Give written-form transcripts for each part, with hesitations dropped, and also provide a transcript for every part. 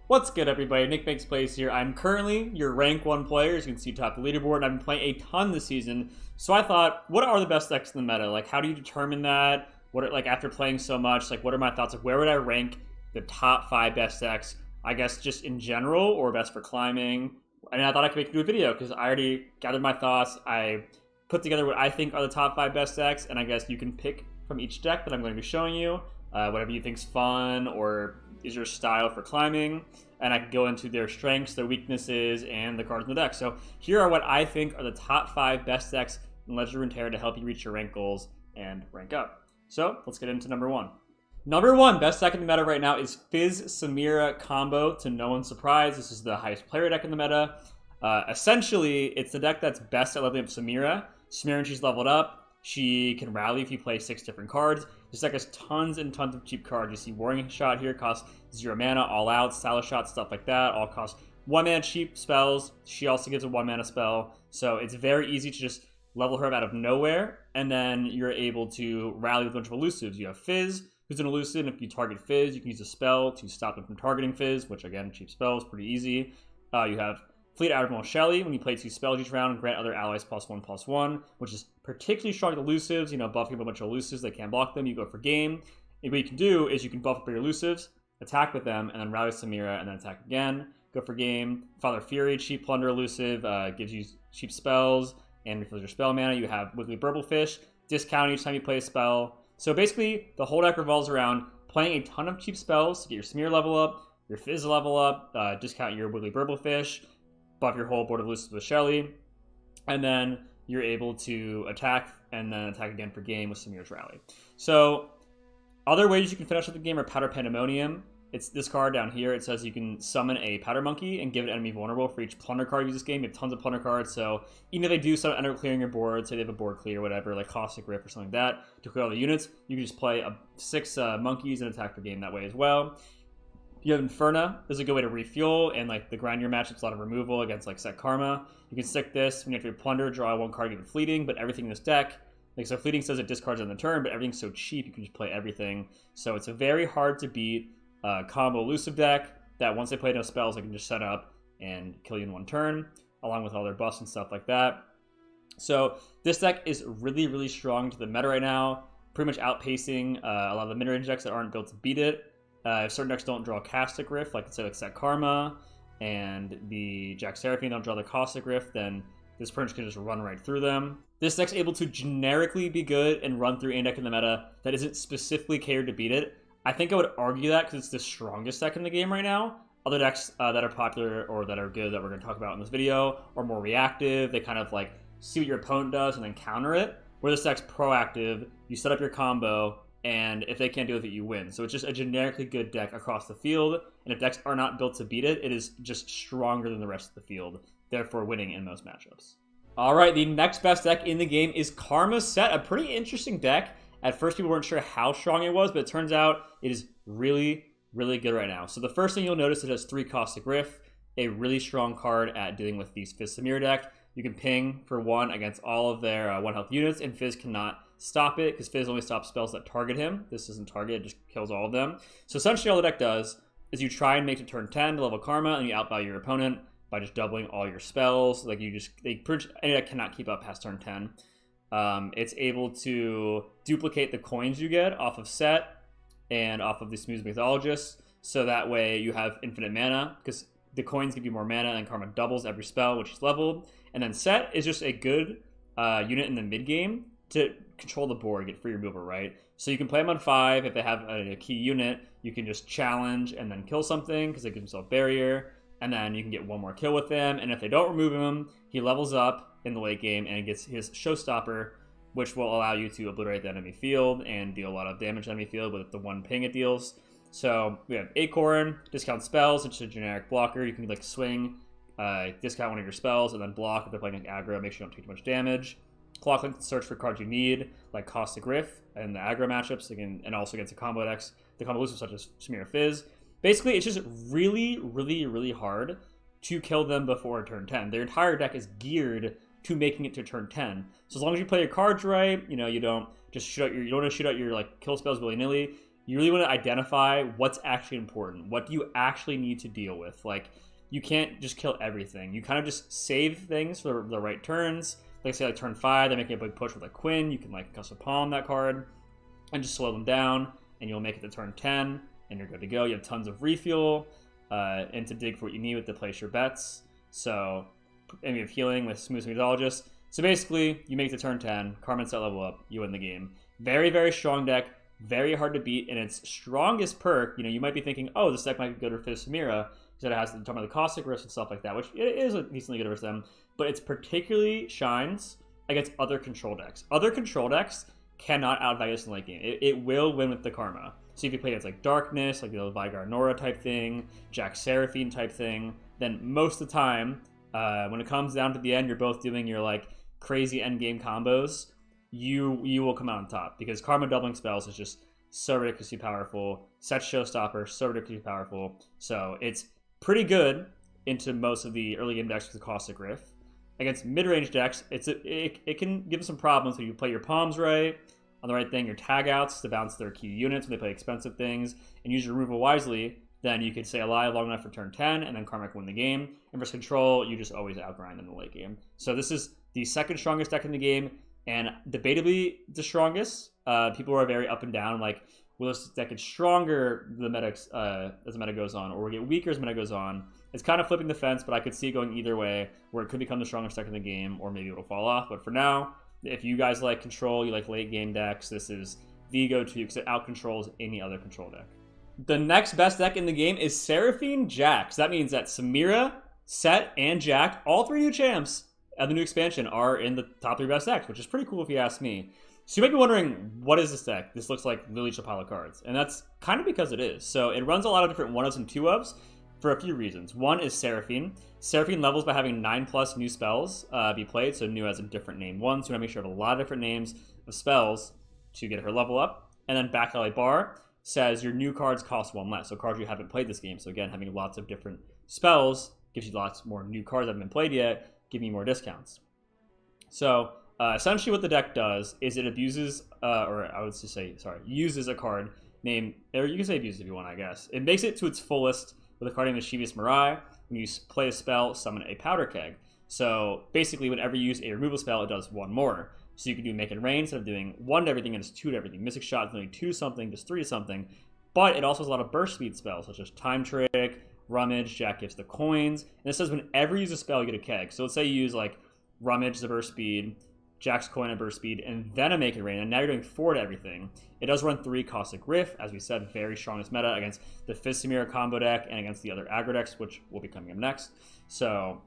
What's good, everybody? Nick Makes Plays here. I'm currently your rank 1 player, as you can see top the leaderboard, and I've been playing a ton this season. So I thought, what are the best decks in the meta? Like, how do you determine that? What are, like, after playing so much, like, what are my thoughts? Like, where would I rank the top 5 best decks? I guess just in general, or best for climbing. And I thought I could make a video because I already gathered my thoughts. I put together what I think are the top 5 best decks, and I guess you can pick from each deck that I'm going to be showing you, whatever you think's fun or is your style for climbing, and I can go into their strengths, their weaknesses, and the cards in the deck. So here are what I think are the top 5 best decks in Legend of Runeterra to help you reach your rank goals and rank up. So let's get into number 1. Number 1 best deck in the meta right now is FIZZ SAMIRA combo. To no one's surprise, this is the highest player deck in the meta. Essentially, it's the deck that's best at leveling up SAMIRA. SAMIRA, when she's leveled up, she can rally if you play 6 different cards. This deck has tons and tons of cheap cards. You see Warring Shot here costs 0 mana, All Out, Style Shot, stuff like that. All cost 1 mana cheap spells. She also gives a 1 mana spell. So it's very easy to just level her up out of nowhere. And then you're able to rally with a bunch of elusives. You have FIZZ, who's an elusive. And if you target FIZZ, you can use a spell to stop them from targeting FIZZ, which again, cheap spells, pretty easy. You have Fleet Admiral Shelly. When you play 2 spells each round, grant other allies +1/+1, which is particularly strong with elusives. You know, buffing up a bunch of elusives, they can't block them. You go for game. And what you can do is you can buff up your elusives, attack with them, and then rally SAMIRA, and then attack again. Go for game. Father Fury, cheap plunder elusive, gives you cheap spells, and refills your spell mana. You have Wiggly Burblefish, discount each time you play a spell. So basically, the whole deck revolves around playing a ton of cheap spells to get your SAMIRA level up, your FIZZ level up, discount your Wiggly Burblefish, buff your whole board of elusives with Shelly, and then you're able to attack and then attack again for game with SAMIRA's Rally. So other ways you can finish up the game are Powder Pandemonium. It's this card down here. It says you can summon a Powder Monkey and give an enemy vulnerable for each plunder card you use this game. You have tons of plunder cards, so even if they do some end up clearing your board, say they have a board clear or whatever, like Caustic Rift or something like that, to clear all the units, you can just play 6 monkeys and attack for game that way as well. You have Inferna. This is a good way to refuel, and like the grindier matchups, a lot of removal against like SETT Karma. You can stick this when you have your plunder, draw 1 card, give it fleeting, but everything in this deck, like so fleeting says it discards on the turn, but everything's so cheap you can just play everything. So it's a very hard to beat combo elusive deck that once they play no spells, they can just set up and kill you in 1 turn, along with all their buffs and stuff like that. So this deck is really, really strong to the meta right now, pretty much outpacing a lot of the mid-range decks that aren't built to beat it. If certain decks don't draw Caustic Rift, like say like SETT Karma and the Jack SERAPHINE don't draw the Caustic Rift, then this pretty much can just run right through them. This deck's able to generically be good and run through any deck in the meta that isn't specifically catered to beat it. I think I would argue that because it's the strongest deck in the game right now. Other decks that are popular or that are good that we're going to talk about in this video are more reactive. They kind of like see what your opponent does and then counter it. Where this deck's proactive, you set up your combo, and if they can't deal with it, you win. So it's just a generically good deck across the field, and if decks are not built to beat it, it is just stronger than the rest of the field, therefore winning in most matchups. Alright, the next best deck in the game is Karma's SETT, a pretty interesting deck. At first, people weren't sure how strong it was, but it turns out it is really, really good right now. So the first thing you'll notice, it has 3 Caustic Rift, a really strong card at dealing with the FIZZ SAMIRA deck. You can ping for 1 against all of their 1 health units, and FIZZ cannot stop it because FIZZ only stops spells that target him. This doesn't target, it just kills all of them. So essentially all the deck does is you try and make it turn 10 to level Karma, and you outvalue your opponent by just doubling all your spells. Like any deck cannot keep up past turn 10. It's able to duplicate the coins you get off of SETT and off of the Smooth Mythologist, so that way you have infinite mana, because the coins give you more mana and Karma doubles every spell which is leveled. And then SETT is just a good unit in the mid game to control the board, get free removal, right? So you can play them on 5. If they have a key unit, you can just challenge and then kill something because it gives himself barrier, and then you can get 1 more kill with him. And if they don't remove him, he levels up in the late game and he gets his Showstopper, which will allow you to obliterate the enemy field and deal a lot of damage to the enemy field with the 1 ping it deals. So we have Acorn, discount spells, it's a generic blocker. You can like swing, discount 1 of your spells, and then block if they're playing like aggro, make sure you don't take too much damage. Clocklink to search for cards you need, like Caustic Rift and the aggro matchups, again, and also against the combo decks, the combo elusives such as SAMIRA FIZZ. Basically, it's just really, really, really hard to kill them before turn 10. Their entire deck is geared to making it to turn 10. So as long as you play your cards right, you know, you don't just shoot out your, you don't want to shoot out your like kill spells willy-nilly. you really want to identify what's actually important. What do you actually need to deal with? Like, you can't just kill everything. You kind of just save things for the right turns. Like, say, like turn 5, they're making a big push with a Quinn. You can, like, custom palm that card and just slow them down, and you'll make it to turn 10, and you're good to go. You have tons of refuel and to dig for what you need with to place your bets. So, and you have healing with Smooth Meteorologist. So basically, you make the turn 10, Carmen's set level up, you win the game. Very, very strong deck, very hard to beat, and its strongest perk, you know, you might be thinking, oh, this deck might be good for SAMIRA, because it has the talking about the caustic risk and stuff like that, which it is decently good versus them, but it's particularly shines against other control decks. Other control decks cannot outvalue this in late game. It will win with the Karma. So if you play against like Darkness, like the Vigar Nora type thing, Jack Seraphine type thing, then most of the time, when it comes down to the end, you're both doing your like crazy end game combos, you will come out on top, because Karma doubling spells is just so ridiculously powerful. SETT Showstopper, so ridiculously powerful. So it's pretty good into most of the early game decks with the Caustic Rift. Against mid-range decks, it can give some problems when you play your palms right, on the right thing, your tag outs to bounce their key units when they play expensive things, and use your removal wisely. Then you could stay alive long enough for turn 10, and then Karma can win the game. And versus control, you just always outgrind in the late game. So this is the second strongest deck in the game, and debatably the strongest. People are very up and down, like, will this deck get stronger the meta, as the meta goes on, or will it get weaker as the meta goes on? It's kind of flipping the fence, but I could see it going either way, where it could become the strongest deck in the game, or maybe it'll fall off. But for now, if you guys like control, you like late game decks, this is the go-to, because it out-controls any other control deck. The next best deck in the game is Seraphine Jack. So that means that SAMIRA, SETT, and Jack, all 3 new champs of the new expansion, are in the top 3 best decks, which is pretty cool if you ask me. So you might be wondering, what is this deck? This looks like literally just a pile of cards. And that's kind of because it is. So it runs a lot of different 1-ofs and 2-ofs for a few reasons. One is Seraphine. Seraphine levels by having 9+ new spells be played. So new has a different name. So you want to make sure you have a lot of different names of spells to get her level up. And then Back Alley Bar says your new cards cost 1 less. So cards you haven't played this game. So again, having lots of different spells gives you lots more new cards that haven't been played yet, giving you more discounts. So essentially what the deck does is it abuses, or I would just say, sorry, uses a card named, or you can say abuses if you want, I guess. It makes it to its fullest with a card named Mischievous Mirai. When you play a spell, summon a Powder Keg. So basically, whenever you use a removal spell, it does 1 more. So you can do Make It Rain instead of doing 1 to everything, and it's 2 to everything. Mystic Shot is only 2 to something, just 3 to something. But it also has a lot of burst speed spells, such as Time Trick, Rummage, Jack gives the coins. And it says whenever you use a spell, you get a keg. So let's say you use like Rummage, the burst speed, Jack's coin, a burst speed, and then a Make It Rain, and now you're doing 4 to everything. It does run 3 Caustic Rift, as we said, very strongest meta against the FIZZ SAMIRA combo deck and against the other aggro decks, which will be coming up next. So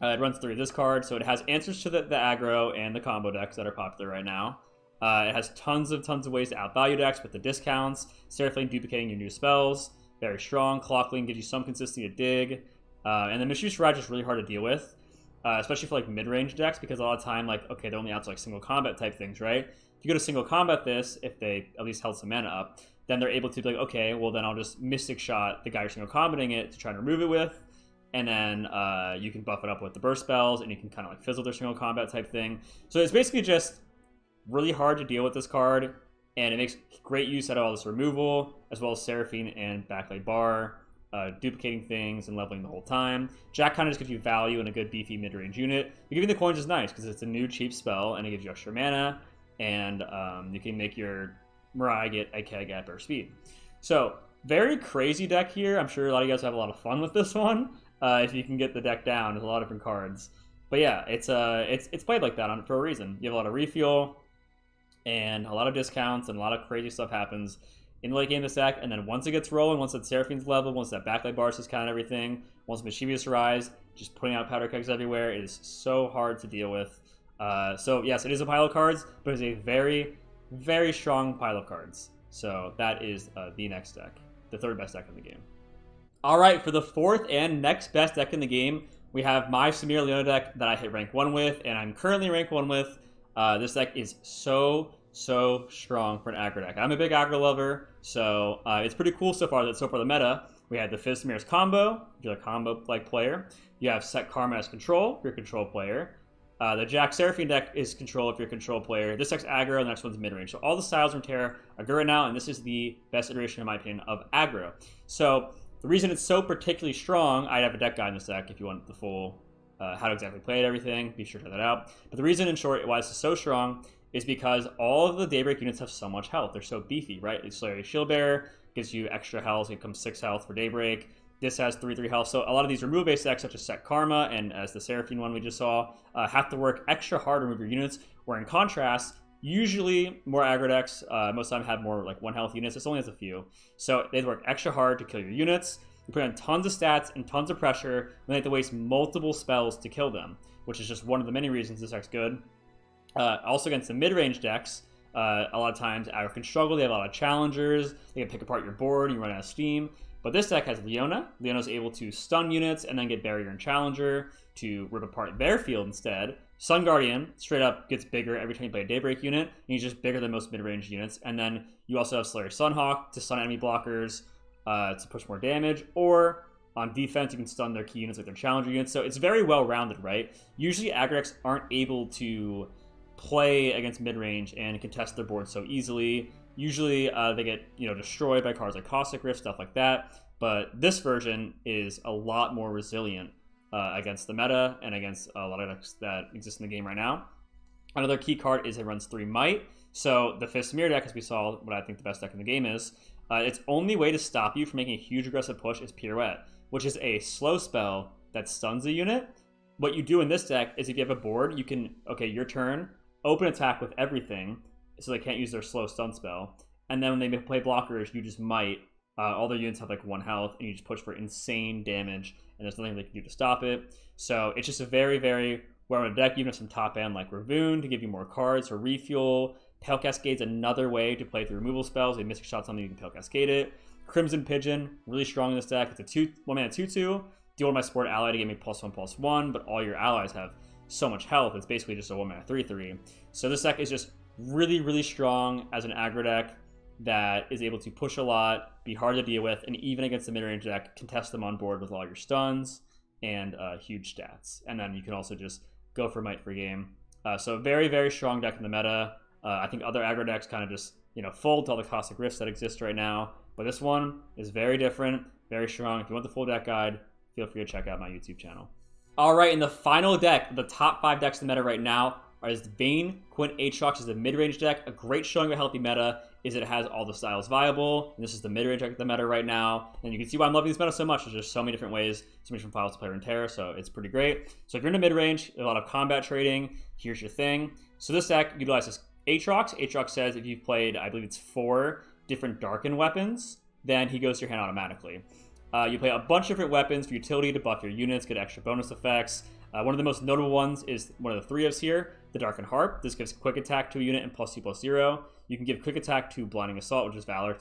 it runs 3 of this card, so it has answers to the aggro and the combo decks that are popular right now. It has tons of ways to outvalue decks with the discounts. Seraphine duplicating your new spells, very strong. Clockling gives you some consistency to dig, and the Mischievous Ride is really hard to deal with. Especially for like mid-range decks, because a lot of time, like, okay, they're only out to like single combat type things, right? If you go to single combat this, if they at least held some mana up, then they're able to be like, okay, well then I'll just Mystic Shot the guy you're single combating it to try to remove it with, and then you can buff it up with the burst spells, and you can kind of like fizzle their single combat type thing. So it's basically just really hard to deal with this card, and it makes great use out of all this removal, as well as Seraphine and Backlay Bar. Duplicating things and leveling the whole time. Jack kind of just gives you value and a good beefy mid-range unit. But giving the coins is nice because it's a new cheap spell and it gives you extra mana, and you can make your Mirai get a keg at burst speed. So very crazy deck here. I'm sure a lot of you guys have a lot of fun with this one if you can get the deck down. There's a lot of different cards, but yeah, it's played like that for a reason. You have a lot of refuel and a lot of discounts, and a lot of crazy stuff happens in the late game of this deck, and then once it gets rolling, once that Seraphine's level, once that Backlight Bar says count everything, once Mischievous Rise, just putting out powder kegs everywhere, it is so hard to deal with. So yes, it is a pile of cards, but it's a very, very strong pile of cards. So that is the next deck, the 3rd best deck in the game. Alright, for the 4th and next best deck in the game, we have my SAMIRA LEONA deck that I hit rank 1 with, and I'm currently rank 1 with. This deck is so strong for an aggro deck. I'm a big aggro lover, so it's pretty cool so far. That so far the meta, we had the FIZZ SAMIRA's combo, if you're a combo like player. You have SETT Karma as control, if you're a control player. The Jack Seraphine deck is control if you're a control player. This deck's aggro, and the next one's mid-range. So all the styles from Runeterra are good right now, and this is the best iteration, in my opinion, of aggro. So the reason it's so particularly strong, I have a deck guide in this deck if you want the full how to exactly play it, everything. Be sure to check that out. But the reason, in short, why this is so strong is because all of the Daybreak units have so much health. They're so beefy, right? The Slayer Shield Bearer gives you extra health. It comes 6 health for Daybreak. This has 3/3 health. So a lot of these removal-based decks, such as SETT Karma and as the Seraphine one we just saw, have to work extra hard to remove your units. Where in contrast, usually more aggro decks, most of the time have more like 1 health units. This only has a few. So they work extra hard to kill your units. You put in tons of stats and tons of pressure, and they have to waste multiple spells to kill them, which is just one of the many reasons this deck's good. Also against the mid-range decks, a lot of times aggro can struggle. They have a lot of challengers. They can pick apart your board. You run out of steam. But this deck has Leona. Leona's able to stun units and then get barrier and challenger to rip apart their field instead. Sun Guardian straight up gets bigger every time you play a Daybreak unit, and he's just bigger than most mid-range units. And then you also have Slayer Sunhawk to stun enemy blockers to push more damage, or on defense you can stun their key units like their challenger units. So it's very well-rounded, right? Usually aggro decks aren't able to play against mid-range and contest their board so easily. Usually they get destroyed by cards like Caustic Rift, stuff like that. But this version is a lot more resilient against the meta and against a lot of decks that exist in the game right now. Another key card is it runs 3 Might. So the FIZZ SAMIRA deck, as we saw, what I think the best deck in the game is, its only way to stop you from making a huge aggressive push is Pirouette, which is a slow spell that stuns a unit. What you do in this deck is if you have a board, you can, okay, your turn, open attack with everything, so they can't use their slow stun spell. And then when they play blockers, you just might. All their units have like 1 health, and you just push for insane damage, and there's nothing they can do to stop it. So it's just a very, very well-rounded deck. You even have some top end like Ravoon to give you more cards for refuel. Pale Cascade's another way to play through removal spells. If you miss a shot something, you can Pale Cascade it. Crimson Pigeon, really strong in this deck. It's a 1-mana 2/2. Deal with my support ally to give me +1/+1, but all your allies have so much health. It's basically just a 1-mana 3/3. So this deck is just really, really strong as an aggro deck that is able to push a lot, be hard to deal with, and even against the mid-range deck, contest them on board with all your stuns and huge stats. And then you can also just go for might for game. So very, very strong deck in the meta. I think other aggro decks kind of just fold to all the Caustic Rifts that exist right now. But this one is very different, very strong. If you want the full deck guide, feel free to check out my YouTube channel. All right, in the final deck, the top 5 decks in the meta right now is VAYNE, QUINN, AATROX is a mid-range deck. A great showing of a healthy meta is that it has all the styles viable. And this is the mid-range deck of the meta right now. And you can see why I'm loving this meta so much. There's just so many different ways, so many different files to play Runeterra, so it's pretty great. So if you're in the mid-range, a lot of combat trading, here's your thing. So this deck utilizes AATROX. AATROX says if you've played, I believe it's 4 different Darken weapons, then he goes to your hand automatically. You play a bunch of different weapons for utility to buff your units, get extra bonus effects. One of the most notable ones is one of the 3 ofs here, the Darken Harp. This gives quick attack to a unit and +2/+0. You can give quick attack to Blinding Assault, which is Valor,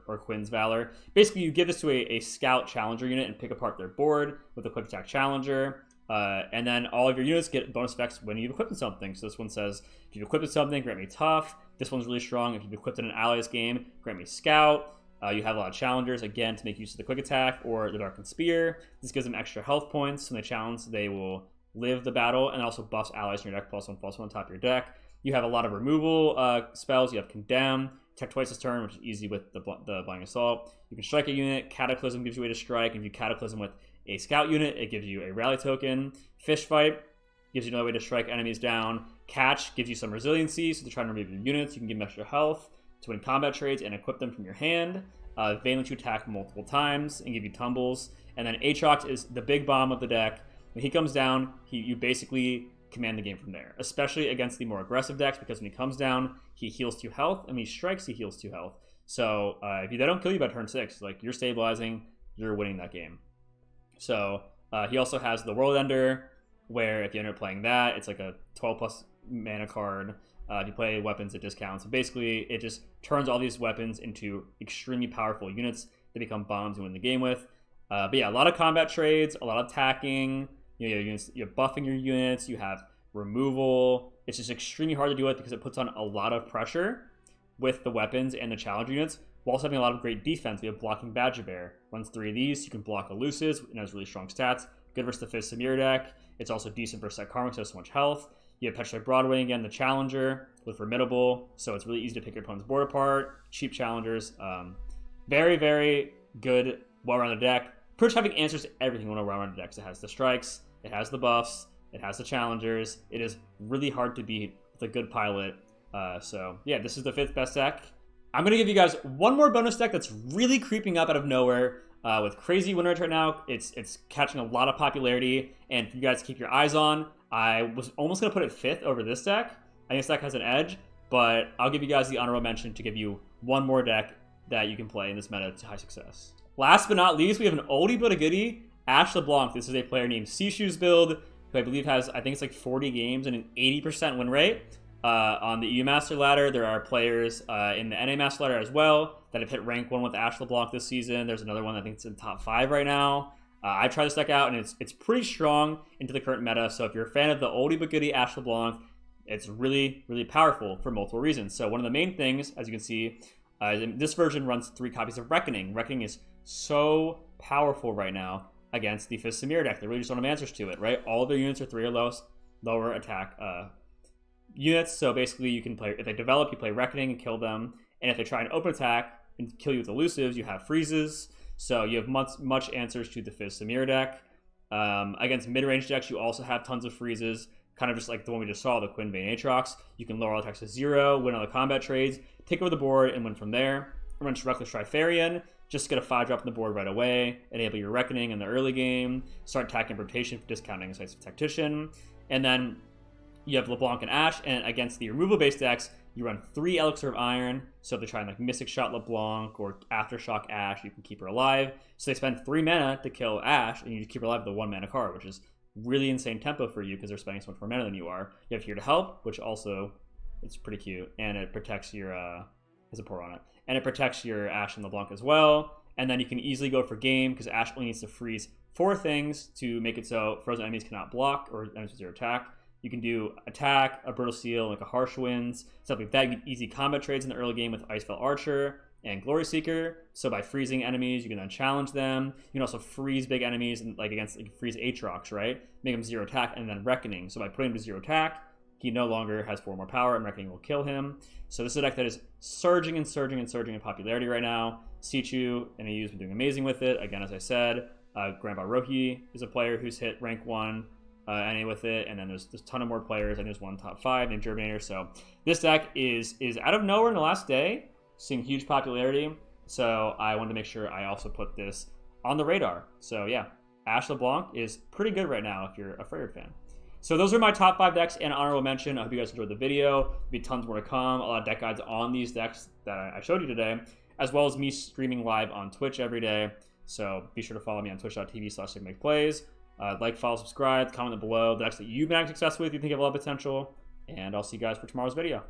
or Quinn's Valor. Basically, you give this to a Scout Challenger unit and pick apart their board with a quick attack Challenger. And then all of your units get bonus effects when you've equipped something. So this one says, if you've equipped something, grant me Tough. This one's really strong. If you've equipped in an ally's game, grant me Scout. You have a lot of challengers, again, to make use of the quick attack or the Darkened Spear. This gives them extra health points. When they challenge, they will live the battle, and also buffs allies in your deck +1/+1 on top of your deck. You have a lot of removal spells. You have Condemn, attack twice this turn, which is easy with the Blinding Assault. You can strike a unit. Cataclysm gives you a way to strike. If you Cataclysm with a Scout unit, it gives you a rally token. Fish Fight gives you another way to strike enemies down. Catch gives you some resiliency, so to try and remove your units, you can give them extra health to win combat trades and equip them from your hand. VAYNE lets you attack multiple times and give you tumbles. And then AATROX is the big bomb of the deck. When he comes down, you basically command the game from there, especially against the more aggressive decks, because when he comes down, he heals 2 health, and when he strikes, he heals 2 health. So if they don't kill you by turn 6, like, you're stabilizing, you're winning that game. So he also has the World Ender, where if you end up playing that, it's like a 12+ mana card. If you play weapons at discounts, so basically it just turns all these weapons into extremely powerful units that become bombs you win the game with. But yeah, a lot of combat trades, a lot of attacking. You're buffing your units. You have removal. It's just extremely hard to deal with because it puts on a lot of pressure with the weapons and the challenger units, while also having a lot of great defense. We have blocking Badger Bear. Runs 3 of these. You can block Elusives and has really strong stats. Good versus the FIZZ SAMIRA deck. It's also decent versus SETT Karma because it has so much health. You have Petrified Broadway again, the Challenger with Formidable, so it's really easy to pick your opponent's board apart. Cheap challengers. Very, very good, well-rounded deck. Pretty much having answers to everything on a well-rounded deck. It has the strikes, it has the buffs, it has the challengers. It is really hard to beat with a good pilot. So yeah, this is the 5th best deck. I'm going to give you guys one more bonus deck that's really creeping up out of nowhere. With crazy win rates right now, it's catching a lot of popularity, and if you guys keep your eyes on, I was almost going to put it 5th over this deck. I think this deck has an edge, but I'll give you guys the honorable mention to give you one more deck that you can play in this meta to high success. Last but not least, we have an oldie but a goodie, ASHE LeBlanc. This is a player named Seashoes build, who I believe has, I think it's like 40 games and an 80% win rate. On the EU Master ladder, there are players in the NA Master ladder as well that have hit rank 1 with ASHE LeBlanc this season. There's another one that I think it's in top 5 right now. I tried this deck out, and it's pretty strong into the current meta. So if you're a fan of the oldie but goodie ASHE LeBlanc, it's really, really powerful for multiple reasons. So one of the main things, as you can see, this version runs 3 copies of Reckoning. Reckoning is so powerful right now against the FIZZ SAMIRA deck. They really just don't have answers to it, right? All their units are 3 or lower attack units. So basically, you can play, if they develop, you play Reckoning and kill them. And if they try an open attack and kill you with elusives, you have freezes. So you have much answers to the FIZZ SAMIRA deck. Against mid-range decks, you also have tons of freezes, kind of just like the one we just saw, the QUINN VAYNE AATROX. You can lower all attacks to 0, win all the combat trades, take over the board, and win from there. Run Reckless Trifarian, just get a 5-drop on the board right away, enable your Reckoning in the early game, start attacking Interpretation for discounting Decisive Tactician, and then you have LeBlanc and ASHE, and against the removal-based decks, you run 3 Elixir of Iron, so if they try and like Mystic Shot LeBlanc or Aftershock ASHE, you can keep her alive. So they spend 3 mana to kill ASHE, and you keep her alive with a 1 mana card, which is really insane tempo for you because they're spending so much more mana than you are. You have Here to Help, which also, it's pretty cute, and it protects your, has a port on it, and it protects your ASHE and LeBlanc as well. And then you can easily go for game because ASHE only needs to freeze 4 things to make it so frozen enemies cannot block or enemies with 0 attack. You can do attack, a Brittle Seal, like a Harsh Winds, stuff like that. You get easy combat trades in the early game with Icefell Archer and Glory Seeker. So by freezing enemies, you can then challenge them. You can also freeze big enemies, and like against, like, freeze AATROX, right? Make him 0 attack, and then Reckoning. So by putting him to 0 attack, he no longer has 4 more power, and Reckoning will kill him. So this is a deck that is surging and surging and surging in popularity right now. Sichu and AU's been doing amazing with it. Again, as I said, Grandpa Rohi is a player who's hit rank 1. NA with it, and then there's a ton of more players. I think there's one top 5 named Germinator. So this deck is out of nowhere in the last day, seeing huge popularity. So I wanted to make sure I also put this on the radar. So yeah, ASHE LeBlanc is pretty good right now if you're a Freyard fan. So those are my top 5 decks and honorable mention. I hope you guys enjoyed the video. There'll be tons more to come. A lot of deck guides on these decks that I showed you today, as well as me streaming live on Twitch every day. So be sure to follow me on twitch.tv/sigmakeplays. Like, follow, subscribe, comment below the decks that you've been having success with, you think have a lot of potential, and I'll see you guys for tomorrow's video.